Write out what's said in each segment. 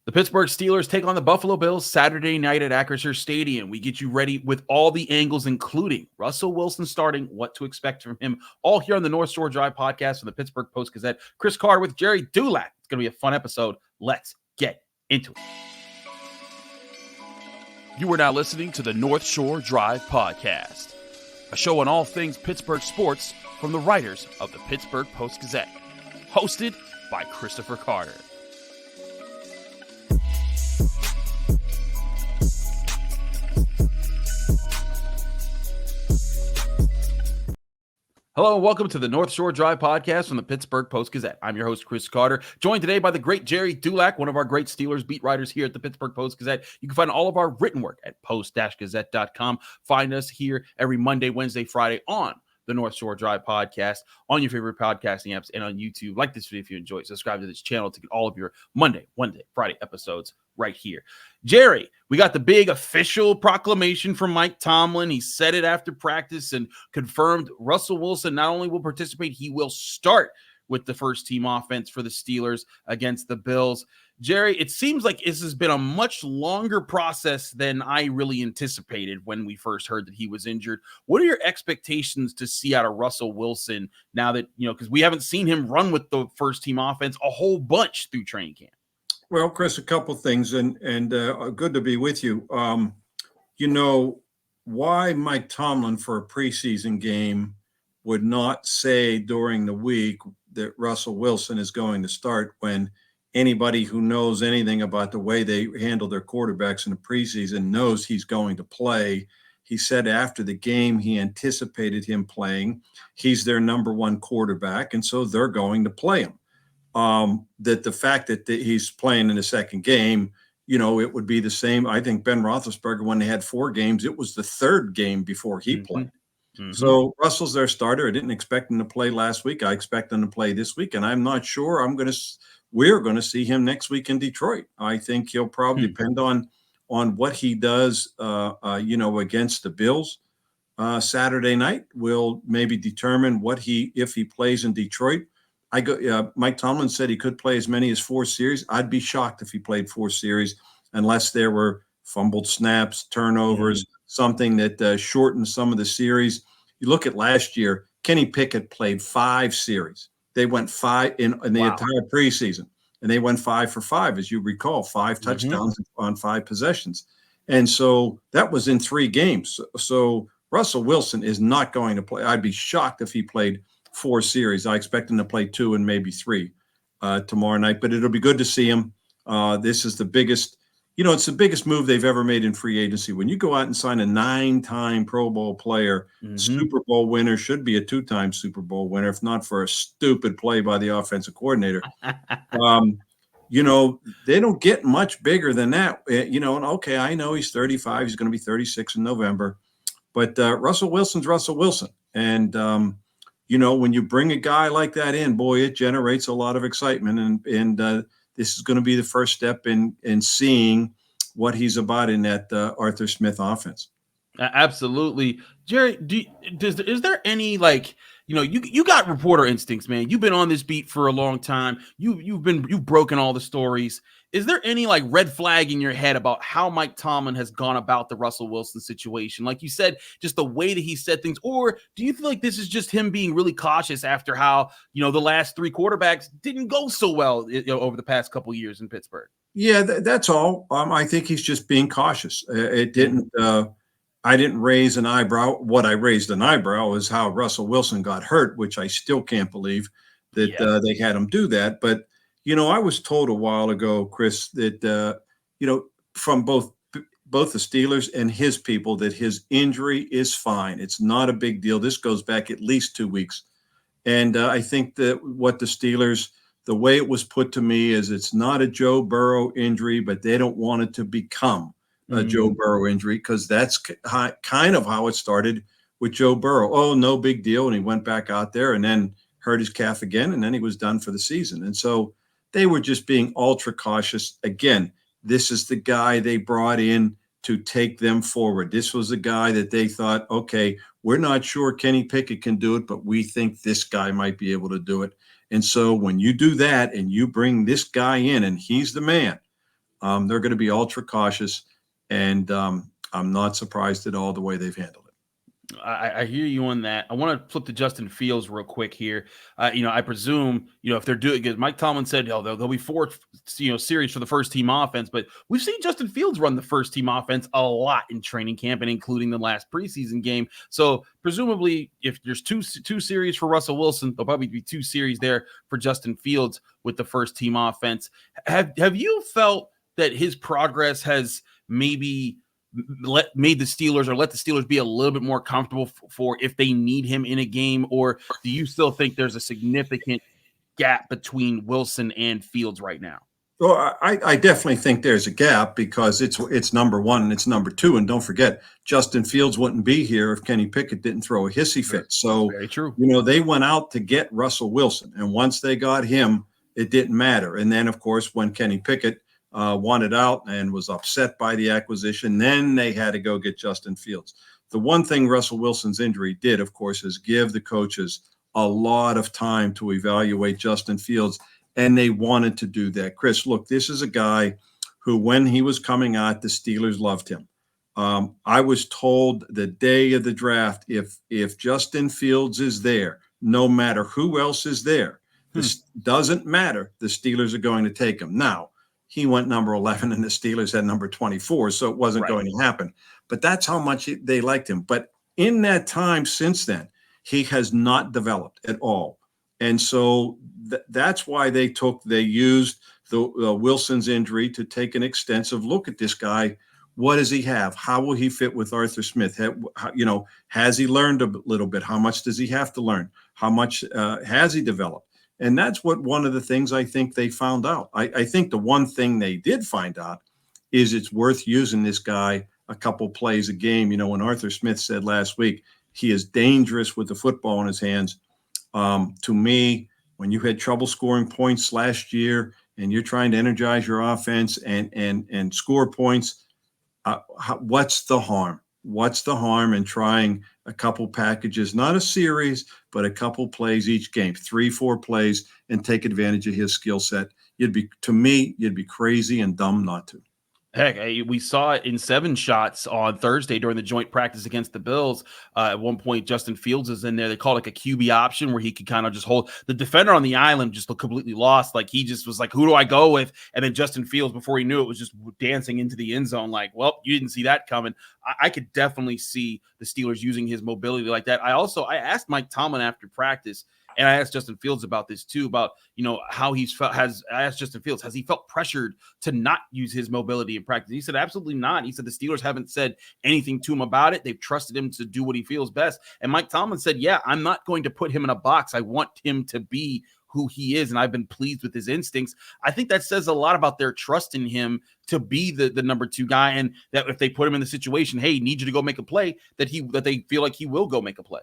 The Pittsburgh Steelers take on the Buffalo Bills Saturday night at Acrisure Stadium. We get you ready with all the angles, including Russell Wilson starting, what to expect from him, all here on the North Shore Drive podcast from the Pittsburgh Post-Gazette. Chris Carter with Gerry Dulac. It's going to be a fun episode. Let's get into it. You are now listening to the North Shore Drive podcast, a show on all things Pittsburgh sports from the writers of the Pittsburgh Post-Gazette, hosted by Christopher Carter. Hello and welcome to the North Shore Drive podcast from the Pittsburgh Post-Gazette. I'm your host, Chris Carter, joined today by the great Gerry Dulac, one of our great Steelers beat writers here at the Pittsburgh Post-Gazette. You can find all of our written work at post-gazette.com. Find us here every Monday, Wednesday, Friday on the North Shore Drive podcast, on your favorite podcasting apps, and on YouTube. Like this video if you enjoy it. Subscribe to this channel to get all of your Monday, Wednesday, Friday episodes right here. Gerry, we got the big official proclamation from Mike Tomlin. He said it after practice and confirmed Russell Wilson not only will participate, he will start with the first team offense for the Steelers against the Bills. Gerry, it seems like this has been a much longer process than I really anticipated when we first heard that he was injured. What are your expectations to see out of Russell Wilson now that, because we haven't seen him run with the first team offense a whole bunch through training camp? Well, Chris, a couple things, and good to be with you. Why Mike Tomlin for a preseason game would not say during the week that Russell Wilson is going to start when anybody who knows anything about the way they handle their quarterbacks in the preseason knows he's going to play. He said after the game he anticipated him playing. He's their number one quarterback, and so they're going to play him. That the fact that he's playing in the second game, it would be the same. I think Ben Roethlisberger, when they had 4 games, it was the third game before he played. Mm-hmm. So Russell's their starter. I didn't expect him to play last week. I expect him to play this week, and I'm not sure we're going to see him next week in Detroit. I think he'll probably depend on what he does, against the Bills Saturday night. Will maybe determine if he plays in Detroit. Mike Tomlin said he could play as many as 4 series. I'd be shocked if he played 4 series unless there were fumbled snaps, turnovers, something that shortened some of the series. You look at last year, Kenny Pickett played 5 series. They went 5 in the entire preseason, and they went 5 for 5, as you recall, 5 touchdowns on 5 possessions. And so that was in 3 games. So Russell Wilson is not going to play. I'd be shocked if he played 4 series. I expect him to play 2 and maybe 3 tomorrow night, but it'll be good to see him. This is the biggest, it's the biggest move they've ever made in free agency. When you go out and sign a 9-time Pro Bowl player, Super Bowl winner, should be a 2-time Super Bowl winner, if not for a stupid play by the offensive coordinator. They don't get much bigger than that. And okay, I know he's 35. He's going to be 36 in November, but Russell Wilson's Russell Wilson. And, when you bring a guy like that in, boy, it generates a lot of excitement. And this is going to be the first step in seeing what he's about in that Arthur Smith offense. Absolutely. Gerry, is there any, you got reporter instincts, man. You've been on this beat for a long time. You've broken all the stories. Is there any red flag in your head about how Mike Tomlin has gone about the Russell Wilson situation? Like you said, just the way that he said things, or do you feel like this is just him being really cautious after how, the last 3 quarterbacks didn't go so well, over the past couple of years in Pittsburgh? Yeah, that's all. I think he's just being cautious. It didn't, I didn't raise an eyebrow. What I raised an eyebrow is how Russell Wilson got hurt, which I still can't believe that they had him do that. But, I was told a while ago, Chris, that, from both the Steelers and his people, that his injury is fine. It's not a big deal. This goes back at least 2 weeks. And I think that what the Steelers, the way it was put to me is it's not a Joe Burrow injury, but they don't want it to become a Joe Burrow injury, because that's kind of how it started with Joe Burrow. Oh, no big deal. And he went back out there and then hurt his calf again, and then he was done for the season. And so they were just being ultra cautious. Again, this is the guy they brought in to take them forward. This was a guy that they thought, okay, we're not sure Kenny Pickett can do it, but we think this guy might be able to do it. And so when you do that and you bring this guy in and he's the man, They're going to be ultra cautious, and I'm not surprised at all the way they've handled it. I hear you on that. I want to flip to Justin Fields real quick here. I presume, if they're doing, because Mike Tomlin said, there'll be 4, series for the first team offense, but we've seen Justin Fields run the first team offense a lot in training camp and including the last preseason game. So presumably if there's two series for Russell Wilson, there'll probably be 2 series there for Justin Fields with the first team offense. Have you felt that his progress has maybe let the Steelers be a little bit more comfortable for if they need him in a game, or do you still think there's a significant gap between Wilson and Fields right now? Well, I definitely think there's a gap because it's number 1 and it's number 2. And don't forget, Justin Fields wouldn't be here if Kenny Pickett didn't throw a hissy fit. So, very true. They went out to get Russell Wilson. And once they got him, it didn't matter. And then, of course, when Kenny Pickett wanted out and was upset by the acquisition, then they had to go get Justin Fields. The one thing Russell Wilson's injury did, of course, is give the coaches a lot of time to evaluate Justin Fields, and they wanted to do that. Chris, look, this is a guy who, when he was coming out, the Steelers loved him. I was told the day of the draft, if Justin Fields is there, no matter who else is there, this doesn't matter, the Steelers are going to take him. Now, he went number 11 and the Steelers had number 24, so it wasn't going to happen. But that's how much they liked him. But in that time since then, he has not developed at all. And so that's why they used the Wilson's injury to take an extensive look at this guy. What does he have? How will he fit with Arthur Smith? Has he learned a little bit? How much does he have to learn? How much has he developed? And that's one of the things I think they found out. I think the one thing they did find out is it's worth using this guy a couple plays a game. When Arthur Smith said last week, he is dangerous with the football in his hands. To me, when you had trouble scoring points last year and you're trying to energize your offense and score points, what's the harm? What's the harm in trying a couple packages, not a series, but a couple plays each game, 3-4 plays, and take advantage of his skill set? You'd be crazy and dumb not to. Heck, we saw it in 7 shots on Thursday during the joint practice against the Bills. At one point, Justin Fields is in there. They call it like a QB option where he could kind of just hold the defender on the island, just looked completely lost. Like he just was like, who do I go with? And then Justin Fields, before he knew it, was just dancing into the end zone. Like, well, you didn't see that coming. I could definitely see the Steelers using his mobility like that. I asked Mike Tomlin after practice, and I asked Justin Fields about this too, about, how he's felt. I asked Justin Fields, has he felt pressured to not use his mobility in practice? He said, absolutely not. He said the Steelers haven't said anything to him about it. They've trusted him to do what he feels best. And Mike Tomlin said, yeah, I'm not going to put him in a box. I want him to be who he is, and I've been pleased with his instincts. I think that says a lot about their trust in him to be the number 2 guy, and that if they put him in the situation, hey, need you to go make a play, that they feel like he will go make a play.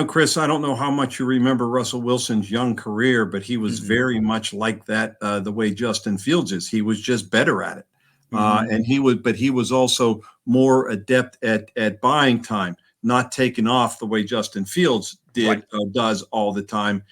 Chris, I don't know how much you remember Russell Wilson's young career, but he was very much like that, the way Justin Fields is. He was just better at it. And he was also more adept at buying time, not taking off the way Justin Fields does all the time.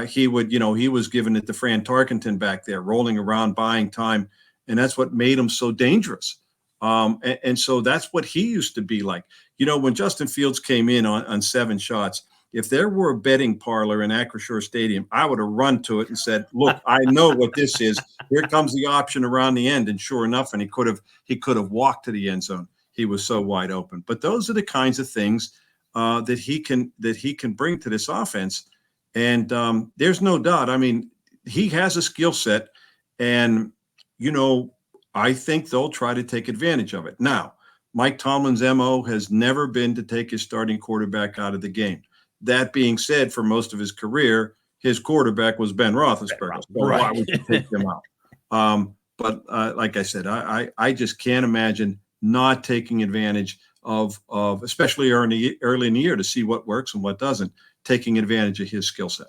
He was giving it to Fran Tarkenton back there, rolling around, buying time. And that's what made him so dangerous. And so that's what he used to be like. When Justin Fields came in on 7 shots, if there were a betting parlor in Acrisure Stadium, I would have run to it and said, look, I know what this is. Here comes the option around the end. And sure enough, and he could have walked to the end zone. He was so wide open. But those are the kinds of things that he can bring to this offense. And there's no doubt. I mean, he has a skill set, and, I think they'll try to take advantage of it. Now, Mike Tomlin's MO has never been to take his starting quarterback out of the game. That being said, for most of his career, his quarterback was Ben Roethlisberger. So why would you take him out? But like I said, I just can't imagine not taking advantage of especially early in the year, to see what works and what doesn't, taking advantage of his skill set.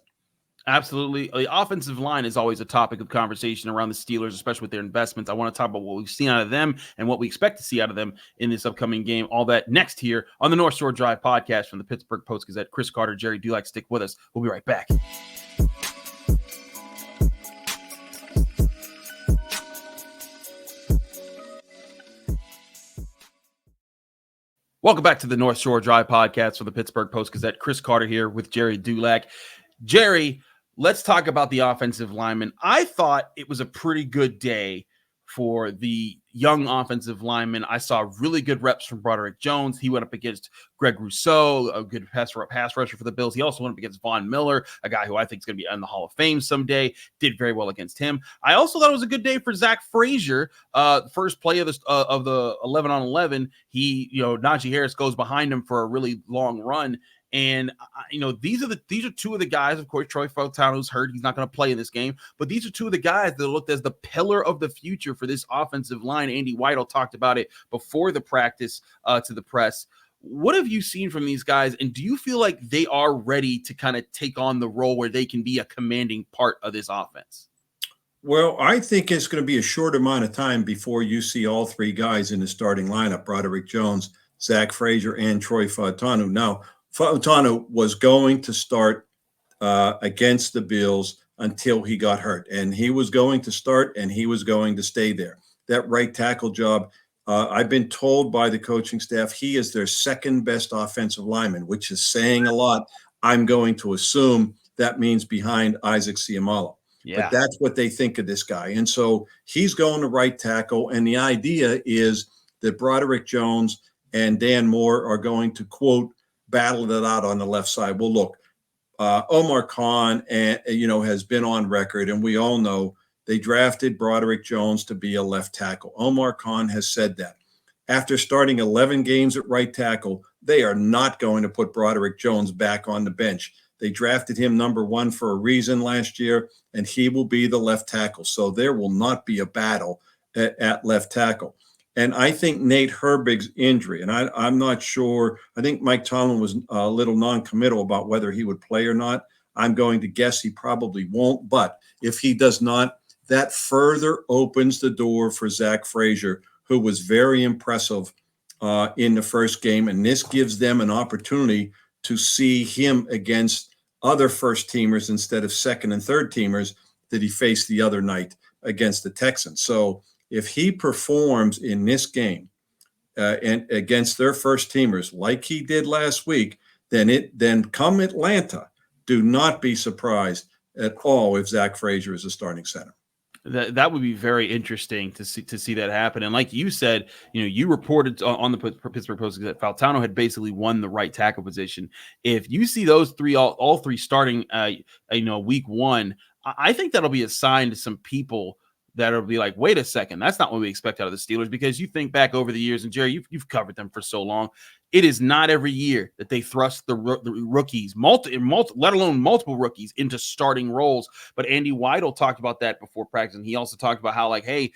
Absolutely. The offensive line is always a topic of conversation around the Steelers, especially with their investments. I want to talk about what we've seen out of them and what we expect to see out of them in this upcoming game. All that next here on the North Shore Drive podcast from the Pittsburgh Post-Gazette. Chris Carter, Gerry Dulac, stick with us. We'll be right back. Welcome back to the North Shore Drive podcast for the Pittsburgh Post-Gazette. Chris Carter here with Gerry Dulac. Gerry, let's talk about the offensive lineman. I thought it was a pretty good day for the young offensive lineman. I saw really good reps from Broderick Jones. He went up against Greg Rousseau, a good pass rusher for the Bills. He also went up against Von Miller, a guy who I think is going to be in the Hall of Fame someday. Did very well against him. I also thought it was a good day for Zach Frazier. First play of the 11-on-11, Najee Harris goes behind him for a really long run. And these are two of the guys. Of course, Troy Fautanu hurt; he's not going to play in this game. But these are two of the guys that looked as the pillar of the future for this offensive line. Andy Weidel talked about it before the practice to the press. What have you seen from these guys, and do you feel like they are ready to kind of take on the role where they can be a commanding part of this offense? Well, I think it's going to be a short amount of time before you see all three guys in the starting lineup: Broderick Jones, Zach Frazier, and Troy Fautanu. Now, Fautanu was going to start against the Bills until he got hurt, and he was going to start and he was going to stay there. That right tackle job, I've been told by the coaching staff, he is their second best offensive lineman, which is saying a lot. I'm going to assume that means behind Isaac Seumalo. Yeah. But that's what they think of this guy. And so he's going to right tackle, and the idea is that Broderick Jones and Dan Moore are going to, quote, battle it out on the left side. Well, look, Omar Khan, has been on record, and we all know they drafted Broderick Jones to be a left tackle. Omar Khan has said that. After starting 11 games at right tackle, they are not going to put Broderick Jones back on the bench. They drafted him number 1 for a reason last year, and he will be the left tackle. So there will not be a battle at left tackle. And I think Nate Herbig's injury, and I'm not sure. I think Mike Tomlin was a little non-committal about whether he would play or not. I'm going to guess he probably won't. But if he does not, that further opens the door for Zach Frazier, who was very impressive in the first game. And this gives them an opportunity to see him against other first-teamers instead of second and third-teamers that he faced the other night against the Texans. So if he performs in this game and against their first teamers like he did last week, then come Atlanta, do not be surprised at all if Zach Frazier is a starting center. That would be very interesting to see that happen. And like you said, you reported on the Pittsburgh Post that Fautanu had basically won the right tackle position. If you see those three, all three starting, week 1, I think that'll be a sign to some people that'll be like, wait a second, that's not what we expect out of the Steelers. Because you think back over the years, and Gerry, you've covered them for so long. It is not every year that they thrust the rookies, let alone multiple rookies, into starting roles. But Andy Weidel talked about that before practice, and he also talked about how, like, hey,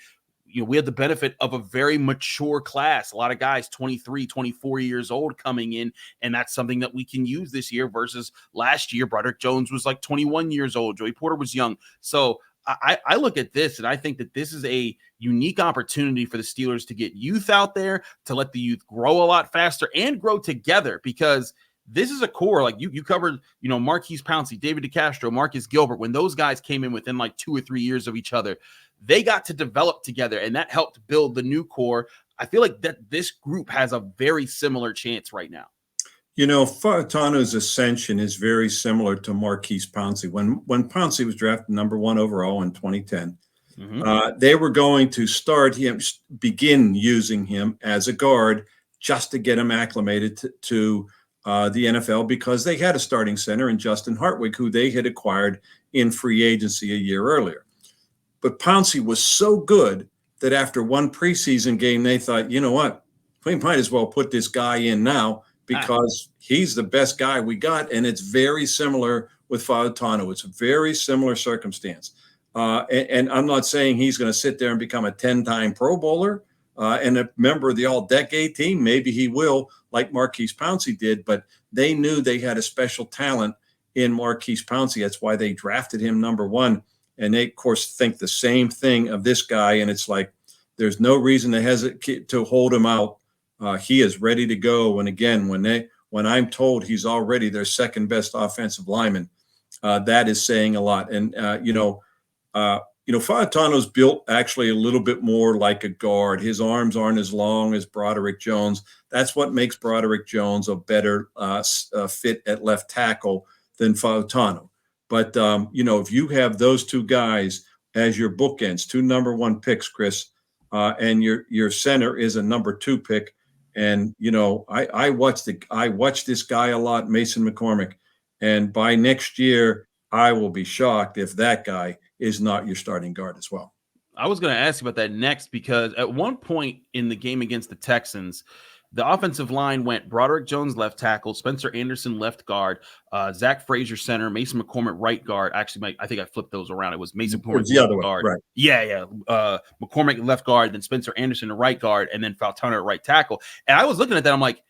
we had the benefit of a very mature class. A lot of guys 23, 24 years old coming in, and that's something that we can use this year versus last year. Broderick Jones was like 21 years old. Joey Porter was young. So I look at this, and I think that this is a unique opportunity for the Steelers to get youth out there, to let the youth grow a lot faster and grow together, because this is a core. Like you covered, Marquise Pouncey, David DeCastro, Marcus Gilbert. When those guys came in within like 2 or 3 years of each other, they got to develop together, and that helped build the new core. I feel like that this group has a very similar chance right now. Fautanu's ascension is very similar to Marquise Pouncey. When Pouncey was drafted number 1 overall in 2010, they were going to begin using him as a guard just to get him acclimated to the NFL, because they had a starting center in Justin Hartwig, who they had acquired in free agency a year earlier. But Pouncey was so good that after one preseason game, they thought, you know what, we might as well put this guy in now, because he's the best guy we got. And it's very similar with Fautanu. It's a very similar circumstance. And I'm not saying he's going to sit there and become a 10-time Pro Bowler and a member of the all-decade team. Maybe he will, like Marquise Pouncey did, but they knew they had a special talent in Marquise Pouncey. That's why they drafted him number 1. And they, of course, think the same thing of this guy. And it's like, there's no reason to hesitate to hold him out. He is ready to go. And again, when I'm told he's already their second best offensive lineman, that is saying a lot. And Fautano's built actually a little bit more like a guard. His arms aren't as long as Broderick Jones. That's what makes Broderick Jones a better fit at left tackle than Fautanu. But, if you have those two guys as your bookends, 2 number 1 picks, Chris, and your center is a number 2 pick. And, I watched this guy a lot, Mason McCormick. And by next year, I will be shocked if that guy is not your starting guard as well. I was going to ask you about that next, because at one point in the game against the Texans, the offensive line went Broderick Jones left tackle, Spencer Anderson left guard, Zach Frazier center, Mason McCormick right guard. Actually, I think I flipped those around. It was Mason McCormick the other left one, guard. right? Yeah. McCormick left guard, then Spencer Anderson right guard, and then Fautanu at right tackle. And I was looking at that. I'm like,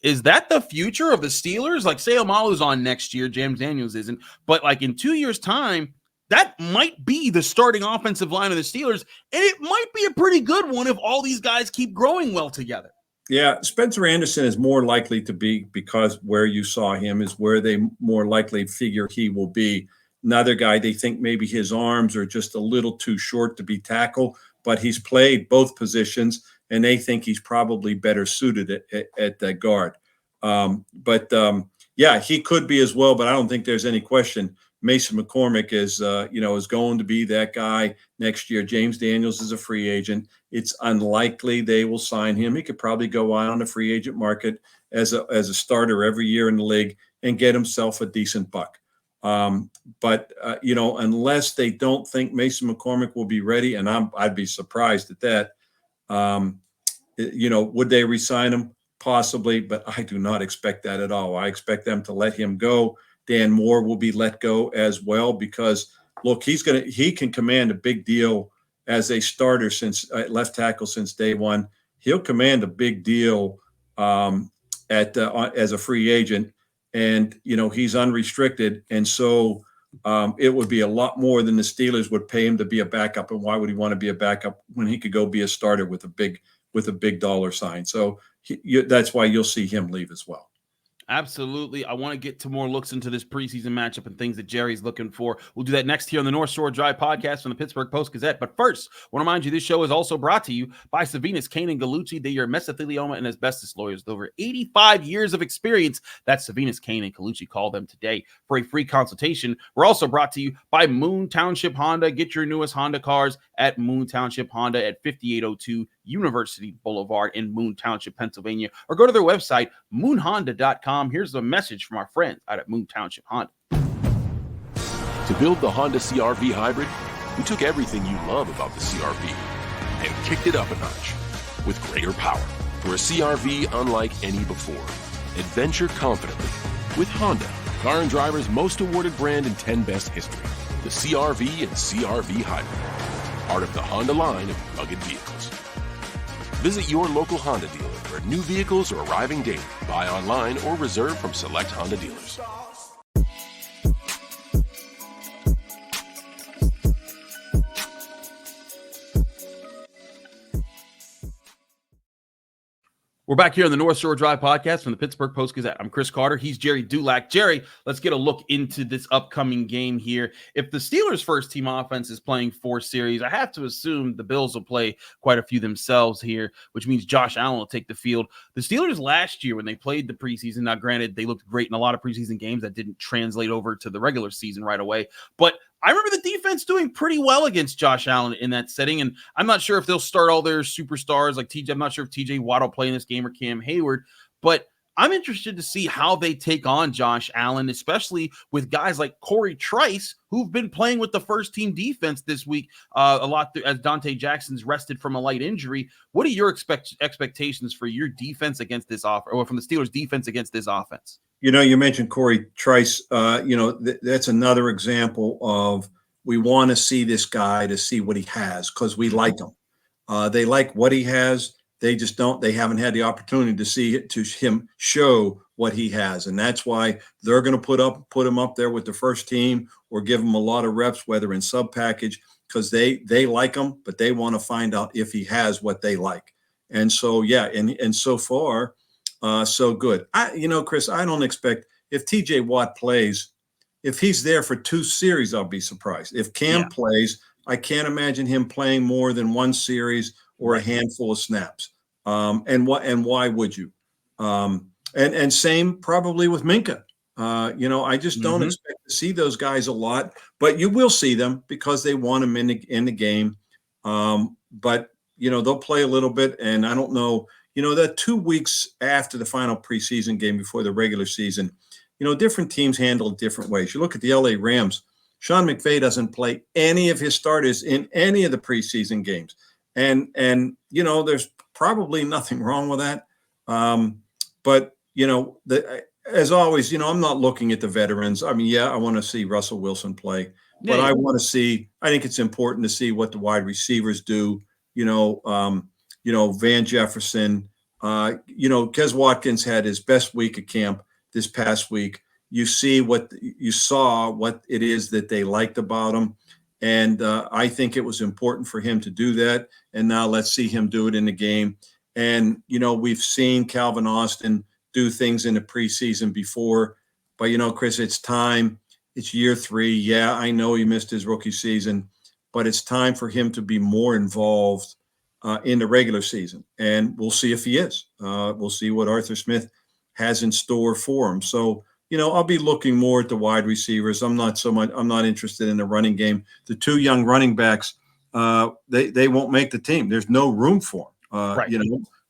is that the future of the Steelers? Like, Seumalo's on next year, James Daniels isn't, but like in 2 years' time, that might be the starting offensive line of the Steelers, and it might be a pretty good one if all these guys keep growing well together. Yeah, Spencer Anderson is more likely to be, because where you saw him is where they more likely figure he will be. Another guy, they think maybe his arms are just a little too short to be tackle, but he's played both positions, and they think he's probably better suited at that guard. Yeah, he could be as well, but I don't think there's any question. Mason McCormick is going to be that guy next year. James Daniels is a free agent. It's unlikely they will sign him. He could probably go out on the free agent market as a starter every year in the league and get himself a decent buck. Unless they don't think Mason McCormick will be ready, and I'd be surprised at that. Would they re-sign him? Possibly, but I do not expect that at all. I expect them to let him go. Dan Moore will be let go as well, because look, he can command a big deal as a starter since left tackle since day one. He'll command a big deal as a free agent, and he's unrestricted, and so it would be a lot more than the Steelers would pay him to be a backup. And why would he want to be a backup when he could go be a starter with a big dollar sign? So that's why you'll see him leave as well. Absolutely. I want to get to more looks into this preseason matchup and things that Jerry's looking for. We'll do that next here on the North Shore Drive podcast from the Pittsburgh Post-Gazette. But first, I want to remind you, this show is also brought to you by Savinas, Kane & Gallucci. They are mesothelioma and asbestos lawyers with over 85 years of experience. That's Savinas, Kane & Gallucci. Call them today for a free consultation. We're also brought to you by Moon Township Honda. Get your newest Honda cars at Moon Township Honda at 5802 University Boulevard in Moon Township, Pennsylvania, or go to their website, moonhonda.com. Here's a message from our friends out at Moon Township Honda. To build the Honda CR-V Hybrid, we took everything you love about the CR-V and kicked it up a notch with greater power for a CR-V unlike any before. Adventure confidently with Honda, car and driver's most awarded brand in 10 best history. The CR-V and CR-V Hybrid, part of the Honda line of rugged vehicles. Visit your local Honda dealer where new vehicles are arriving daily. Buy online or reserve from select Honda dealers. We're back here on the North Shore Drive podcast from the Pittsburgh Post-Gazette. I'm Chris Carter. He's Gerry Dulac. Jerry, let's get a look into this upcoming game here. If the Steelers' first-team offense is playing 4 series, I have to assume the Bills will play quite a few themselves here, which means Josh Allen will take the field. The Steelers last year when they played the preseason, now granted, they looked great in a lot of preseason games that didn't translate over to the regular season right away, but I remember the defense doing pretty well against Josh Allen in that setting, and I'm not sure if they'll start all their superstars like TJ. I'm not sure if TJ Watt will play in this game or Cam Hayward, but I'm interested to see how they take on Josh Allen, especially with guys like Corey Trice, who've been playing with the first-team defense this week a lot as Dante Jackson's rested from a light injury. What are your expectations for your defense against this offense, or from the Steelers' defense against this offense? You mentioned Corey Trice. That's another example of we want to see this guy to see what he has because we like him. They like what he has. They just don't. They haven't had the opportunity to see it, to him show what he has, and that's why they're going to put him up there with the first team or give him a lot of reps, whether in sub package, because they like him, but they want to find out if he has what they like. And so and so far. So good. Chris, I don't expect if TJ Watt plays, if he's there for 2 series, I'll be surprised. If Cam plays, I can't imagine him playing more than one series or a handful of snaps. And why would you? And same probably with Minka. I just don't expect to see those guys a lot, but you will see them because they want them in the game. But they'll play a little bit, and I don't know. That 2 weeks after the final preseason game before the regular season, different teams handle it different ways. You look at the LA Rams. Sean McVay doesn't play any of his starters in any of the preseason games, and there's probably nothing wrong with that. But as always, I'm not looking at the veterans. I mean, I want to see Russell Wilson play, but I want to see. I think it's important to see what the wide receivers do. Van Jefferson. Kes Watkins had his best week of camp this past week. You saw what it is that they liked about him. And I think it was important for him to do that. And now let's see him do it in the game. And, we've seen Calvin Austin do things in the preseason before. But, Chris, it's time. It's year 3. Yeah, I know he missed his rookie season, but it's time for him to be more involved in the regular season. And we'll see if he is. We'll see what Arthur Smith has in store for him. So, I'll be looking more at the wide receivers. I'm not interested in the running game. The 2 young running backs, they won't make the team. There's no room for them, right.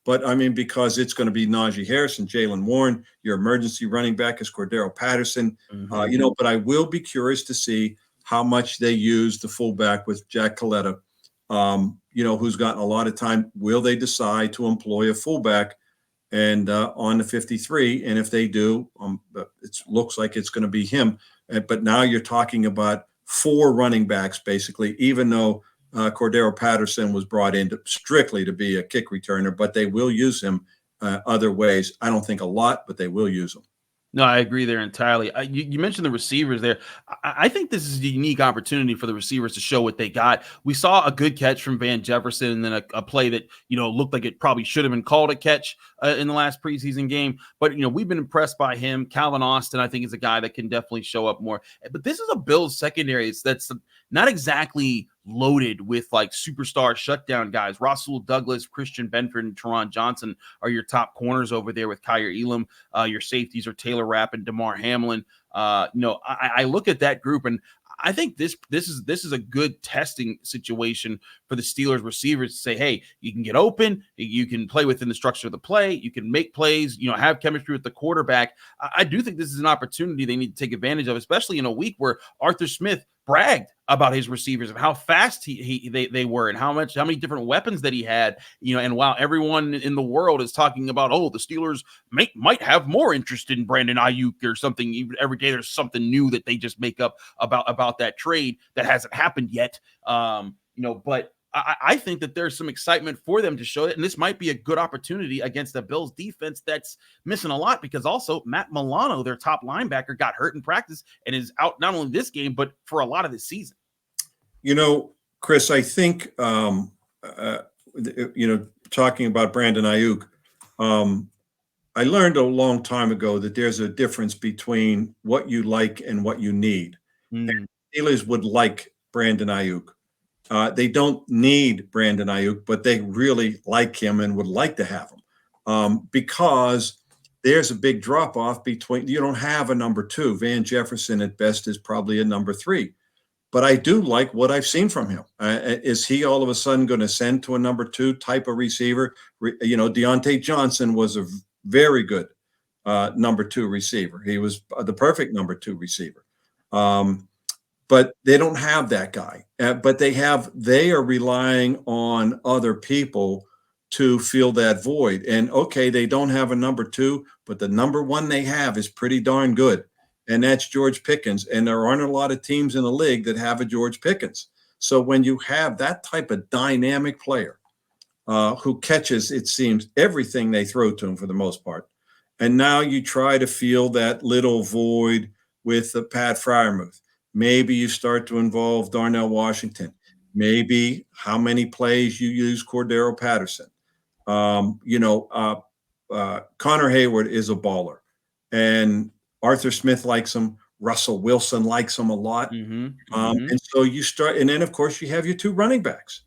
But I mean, because it's going to be Najee Harris and Jalen Warren. Your emergency running back is Cordero Patterson. But I will be curious to see how much they use the fullback with Jack Coletta, who's gotten a lot of time. Will they decide to employ a fullback and on the 53? And if they do, it looks like it's going to be him. But now you're talking about 4 running backs, basically, even though Cordero Patterson was brought in strictly to be a kick returner, but they will use him other ways. I don't think a lot, but they will use him. No, I agree there entirely. You mentioned the receivers there. I think this is a unique opportunity for the receivers to show what they got. We saw a good catch from Van Jefferson, and then a play that looked like it probably should have been called a catch in the last preseason game. But we've been impressed by him. Calvin Austin, I think, is a guy that can definitely show up more. But this is a Bills secondary that's not exactly loaded with like superstar shutdown guys. Rasul Douglas, Christian Benford, and Teron Johnson are your top corners over there with Kyer Elam. Your safeties are Taylor Rapp and DeMar Hamlin. I look at that group, and I think this is a good testing situation for the Steelers receivers to say, hey, you can get open, you can play within the structure of the play, you can make plays, have chemistry with the quarterback. I do think this is an opportunity they need to take advantage of, especially in a week where Arthur Smith bragged about his receivers and how fast they were and how many different weapons that he had, and while everyone in the world is talking about, the Steelers might have more interest in Brandon Ayuk or something, even every day there's something new that they just make up about that trade that hasn't happened yet. But I think that there's some excitement for them to show it, and this might be a good opportunity against the Bills defense that's missing a lot, because also Matt Milano, their top linebacker, got hurt in practice and is out not only this game, but for a lot of this season. Chris, I think, talking about Brandon Ayuk, I learned a long time ago that there's a difference between what you like and what you need. And Steelers would like Brandon Ayuk. They don't need Brandon Ayuk, but they really like him and would like to have him because there's a big drop-off between – you don't have a number 2. Van Jefferson at best is probably a number 3. But I do like what I've seen from him. Is he all of a sudden going to ascend to a number 2 type of receiver? Deontay Johnson was a very good number 2 receiver. He was the perfect number 2 receiver. But they don't have that guy. But they are relying on other people to fill that void. And okay, they don't have a number 2, but the number 1 they have is pretty darn good. And that's George Pickens. And there aren't a lot of teams in the league that have a George Pickens. So when you have that type of dynamic player who catches, it seems, everything they throw to him for the most part, and now you try to fill that little void with Pat Freiermuth. Maybe you start to involve Darnell Washington. Maybe how many plays you use Cordero Patterson. Connor Hayward is a baller. And Arthur Smith likes him. Russell Wilson likes him a lot. And so you start, and then of course you have your 2 running backs.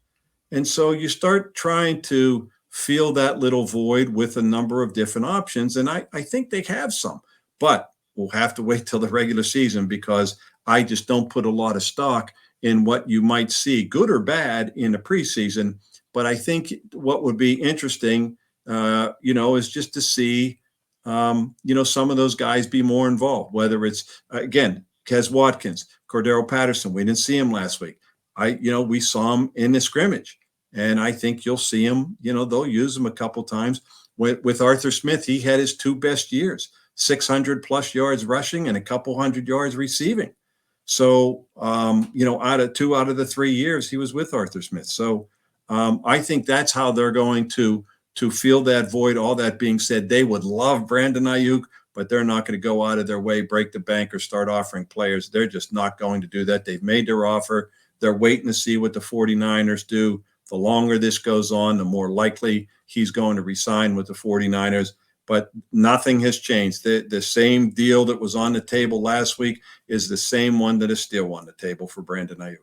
And so you start trying to fill that little void with a number of different options. And I think they have some, but we'll have to wait till the regular season, because I just don't put a lot of stock in what you might see, good or bad, in the preseason. But I think what would be interesting, is just to see, some of those guys be more involved, whether it's, again, Kes Watkins, Cordero Patterson. We didn't see him last week. We saw him in the scrimmage, and I think you'll see him, they'll use him a couple times. With Arthur Smith, he had his 2 best years, 600 plus yards rushing and a couple hundred yards receiving. So, out of 2 out of the 3 years he was with Arthur Smith. So I think that's how they're going to fill that void. All that being said, they would love Brandon Ayuk, but they're not going to go out of their way, break the bank, or start offering players. They're just not going to do that. They've made their offer. They're waiting to see what the 49ers do. The longer this goes on, the more likely he's going to resign with the 49ers. But nothing has changed. The same deal that was on the table last week is the same one that is still on the table for Brandon Ayuk.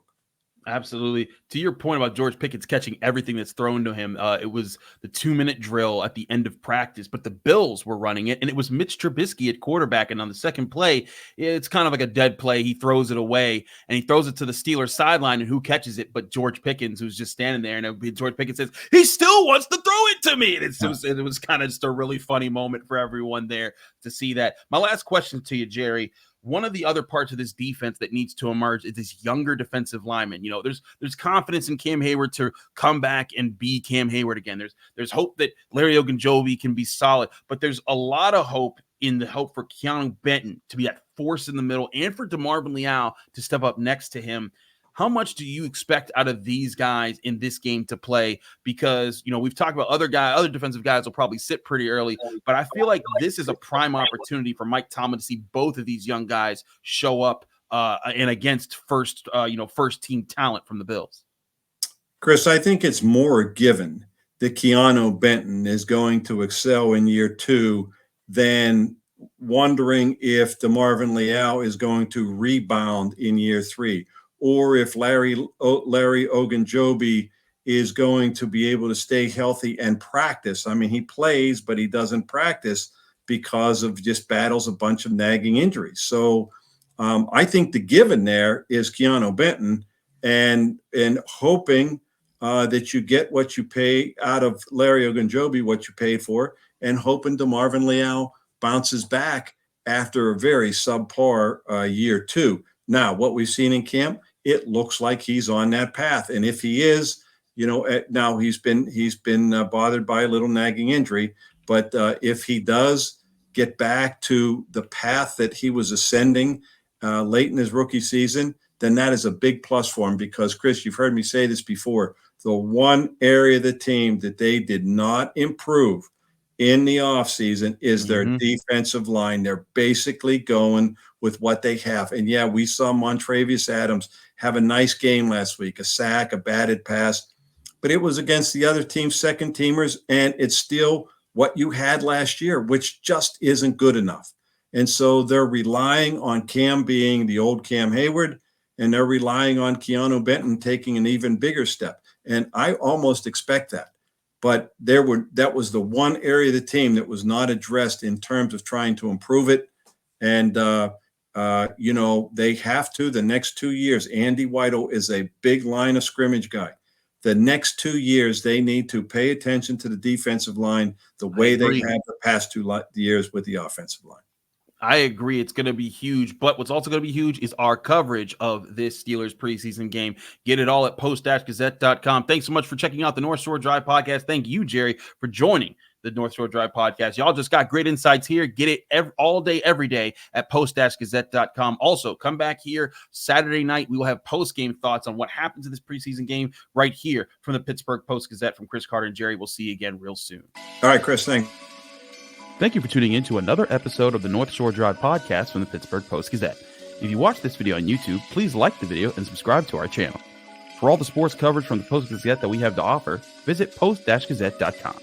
Absolutely. To your point about George Pickens catching everything that's thrown to him, it was the 2-minute drill at the end of practice, but the Bills were running it, and it was Mitch Trubisky at quarterback. And on the second play, it's kind of like a dead play. He throws it away, and he throws it to the Steelers sideline, and who catches it but George Pickens, who's just standing there. And George Pickens says, he still wants to throw it to me. And it was kind of just a really funny moment for everyone there to see that. My last question to you, Jerry. One of the other parts of this defense that needs to emerge is this younger defensive lineman. There's confidence in Cam Hayward to come back and be Cam Hayward again. There's hope that Larry Ogunjobi can be solid, but there's a lot of hope for Keanu Benton to be that force in the middle, and for DeMarvin Leal to step up next to him. How much do you expect out of these guys in this game to play? Because, we've talked about other defensive guys will probably sit pretty early, but I feel like this is a prime opportunity for Mike Tomlin to see both of these young guys show up and against first team talent from the Bills. Chris, I think it's more given that Keanu Benton is going to excel in year 2 than wondering if DeMarvin Leal is going to rebound in year 3. Or if Larry Ogunjobi is going to be able to stay healthy and practice. I mean, he plays, but he doesn't practice because of just battles a bunch of nagging injuries. So I think the given there is Keanu Benton, and hoping that you get what you pay out of Larry Ogunjobi, what you paid for, and hoping DeMarvin Leal bounces back after a very subpar year 2. Now, what we've seen in camp, it looks like he's on that path. And if he is, now he's been bothered by a little nagging injury. But if he does get back to the path that he was ascending late in his rookie season, then that is a big plus for him. Because, Chris, you've heard me say this before, the one area of the team that they did not improve in the offseason is their defensive line. They're basically going with what they have. And yeah, we saw Montravius Adams have a nice game last week, a sack, a batted pass, but it was against the other team's second teamers. And it's still what you had last year, which just isn't good enough. And so they're relying on Cam being the old Cam Hayward, and they're relying on Keanu Benton taking an even bigger step. And I almost expect that. But that was the one area of the team that was not addressed in terms of trying to improve it. And, they have to the next 2 years. Andy Weidel is a big line of scrimmage guy. The next 2 years, they need to pay attention to the defensive line the way they have the past 2 years with the offensive line. I agree. It's going to be huge. But what's also going to be huge is our coverage of this Steelers preseason game. Get it all at post-gazette.com. Thanks so much for checking out the North Shore Drive podcast. Thank you, Jerry, for joining the North Shore Drive podcast. Y'all just got great insights here. Get it all day, every day at post-gazette.com. Also, come back here Saturday night. We will have post-game thoughts on what happens in this preseason game right here from the Pittsburgh Post-Gazette from Chris Carter and Jerry. We'll see you again real soon. All right, Chris, thanks. Thank you for tuning in to another episode of the North Shore Drive podcast from the Pittsburgh Post-Gazette. If you watch this video on YouTube, please like the video and subscribe to our channel. For all the sports coverage from the Post-Gazette that we have to offer, visit post-gazette.com.